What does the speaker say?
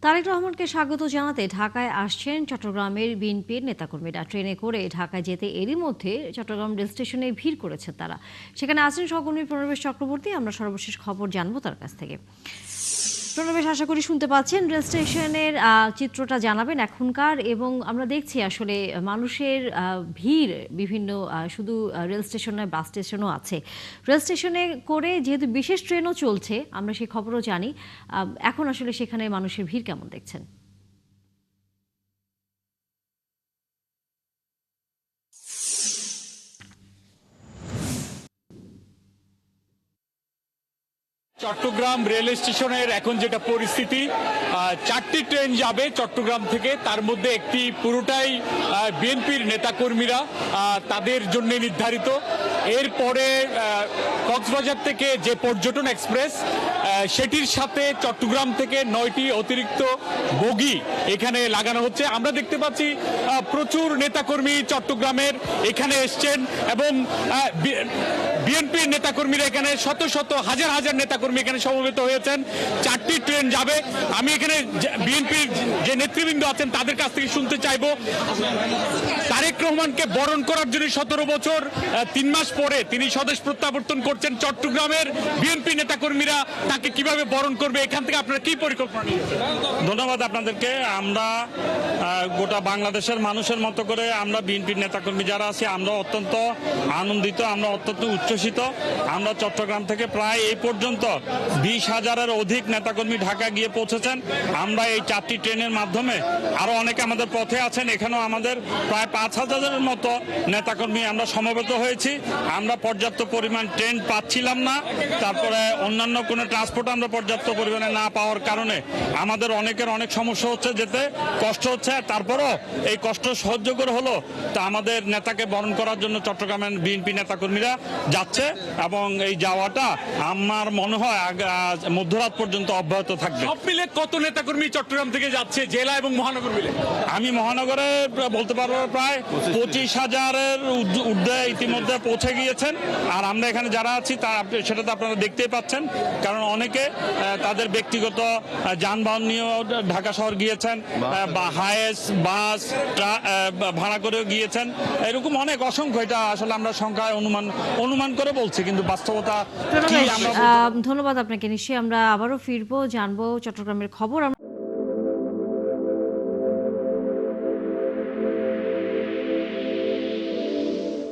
তারেক রহমানকে স্বাগত জানাতে ঢাকায় আসছেন চট্টগ্রামের বিএনপির নেতাকর্মীরা। ট্রেনে করে ঢাকায় যেতে এরই মধ্যে চট্টগ্রাম রেল স্টেশনে ভিড় করেছেন তারা। সেখানে আছেন সহকর্মী প্রণবেশ চক্রবর্তী। আমরা সর্বশেষ খবর জানবো তার কাছ থেকে। প্রণবেশ, আশা করি শুনতে পাচ্ছেন। রেল স্টেশনের চিত্রটা জানাবেন এখনকার। এবং আমরা দেখছি আসলে মানুষের ভিড় বিভিন্ন, শুধু রেল স্টেশন নয়, বাস স্টেশনও আছে। রেল স্টেশনে করে যেহেতু বিশেষ ট্রেনও চলছে, আমরা সেই খবরও জানি। এখন আসলে সেখানে মানুষের ভিড় কেমন দেখছেন? চট্টগ্রাম রেল স্টেশনের এখন যেটা পরিস্থিতি, 4টি ট্রেন যাবে চট্টগ্রাম থেকে, তার মধ্যে একটি পুরোটাই বিএনপির নেতাকর্মীরা তাদের জন্য নির্ধারিত। এরপরে কক্সবাজার থেকে যে পর্যটন এক্সপ্রেস, সেটির সাথে চট্টগ্রাম থেকে 9টি অতিরিক্ত বগি এখানে লাগানো হচ্ছে। আমরা দেখতে পাচ্ছি প্রচুর নেতাকর্মী চট্টগ্রামের এখানে এসছেন এবং বিএনপির নেতাকর্মীরা এখানে শত শত হাজার হাজার নেতাকর্মী এখানে সমবেত হয়েছেন। 4টি ট্রেন যাবে। আমি এখানে বিএনপির যে নেতৃবৃন্দ আছেন তাদের কাছ থেকে শুনতে চাইবো, তারেক রহমানকে বরণ করার জন্য 17 বছর 3 মাস পরে তিনি স্বদেশ প্রত্যাবর্তন করছেন। চট্টগ্রামের বিএনপি নেতাকর্মীরা তাকে কিভাবে বরণ করবে, এখান থেকে আপনারা কি পরিকল্পনা নিয়েছেন? ধন্যবাদ আপনাদেরকে। আমরা গোটা বাংলাদেশের মানুষের মতো করে আমরা বিএনপির নেতাকর্মী যারা আছি আমরা অত্যন্ত আনন্দিত, আমরা অত্যন্ত উচ্ছ্বসিত। আমরা চট্টগ্রাম থেকে প্রায় এই পর্যন্ত 20,000-এর অধিক নেতাকর্মী ঢাকা গিয়ে পৌঁছেছেন। আমরা এই 4টি ট্রেনের মাধ্যমে আরো অনেকে আমাদের পথে আছেন। এখানেও আমাদের প্রায় 5,000-এর মতো নেতাকর্মী আমরা সমবেত হয়েছি। আমরা পর্যাপ্ত পরিমাণ ট্রেন পাচ্ছিলাম না, তারপরে অন্যান্য কোনো ট্রান্সপোর্ট আমরা পর্যাপ্ত পরিমাণে না পাওয়ার কারণে আমাদের অনেকের অনেক সমস্যা হচ্ছে, যেতে কষ্ট হচ্ছে। তারপরও এই কষ্ট সহ্য করে হলো তা আমাদের নেতাকে বরণ করার জন্য চট্টগ্রামের বিএনপি নেতাকর্মীরা যাচ্ছে এবং এই যাওয়াটা আমার মনে হয় মধ্যরাত পর্যন্ত অব্যাহত থাকবে। সব মিলে কত নেতাকর্মী চট্টগ্রাম থেকে যাচ্ছে, জেলা এবং মহানগর মিলে? আমি মহানগরে বলতে পারবো প্রায় 25,000-এর ঊর্ধ্বে ইতিমধ্যে পৌঁছে গিয়েছেন। আর আমরা এখানে যারা আছি সেটা তো আপনারা দেখতেই পাচ্ছেন, কারণ অনেকে তাদের ব্যক্তিগত যানবাহন নিয়েও ঢাকা শহর গিয়েছেন, বা হায়েস বাস ভাড়া করেও গিয়েছেন। এরকম অনেক অসংখ্য, এটা আসলে আমরা সংখ্যায় অনুমান করে বলছি, কিন্তু বাস্তবতা কি আমরা। ধন্যবাদ আপনাকে। নিশ্চয়ই আমরা আবারও ফিরবো, জানবো চট্টগ্রামের খবর।